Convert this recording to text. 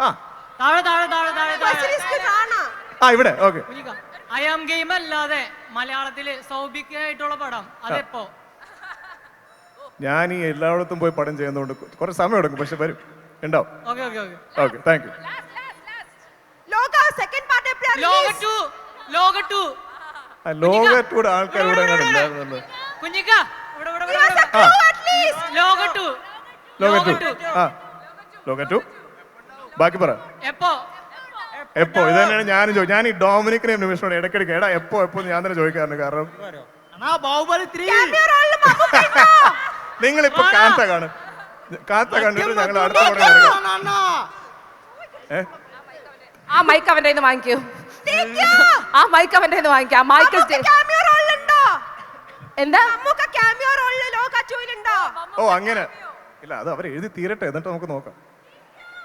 ആ താഴെ താഴെ താഴെ താഴെ ആ ഇവിടെ ഓക്കെ. ഐ ആം ഗെയിം അല്ലാതെ മലയാളത്തില് സൗഭിക്കായിട്ടുള്ള പടം അതെപ്പോ? ഞാൻ ഈ എല്ലായിടത്തും പോയി പടം ചെയ്യുന്നതുകൊണ്ട് കുറച്ച് സമയം എടുക്കും, പക്ഷെ വരും, ഉണ്ടാവും. Okay okay okay okay, thank you. ലോകത്തൂടെ ആൾക്കാർ ഇവിടെ ഉണ്ടായിരുന്നല്ലോ. കുഞ്ഞിക്ക ലോകറ്റു ബാക്കി പറ. എപ്പോ എപ്പോ ഇത് തന്നെയാണ് ഞാനും ചോദിച്ചു. ഞാൻ ഈ ഡൊമിനിക്കിനെയും നിമിഷോട് ഇടയ്ക്കിടയ്ക്ക് എടാ എപ്പോ എപ്പോ ഞാൻ തന്നെ ചോദിക്കാറുണ്ട്. കാരണം നിങ്ങളിപ്പോ കാത്ത കാണും, കാത്ത കണ്ടിട്ട് ഞങ്ങൾ അടുത്ത ആ മൈക്ക് അവന്റെ കയ്യിൽ നിന്ന് വാങ്ങിക്കൂ. ആ മൈക്ക് അവന്റെ കയ്യിൽ നിന്ന് വാങ്ങിക്കാം. മൈക്ക് എന്താ ഓ അങ്ങനെ ഇല്ല, അത് അവർ എഴുതി തീരട്ടെ എന്നിട്ട് നമുക്ക് നോക്കാം.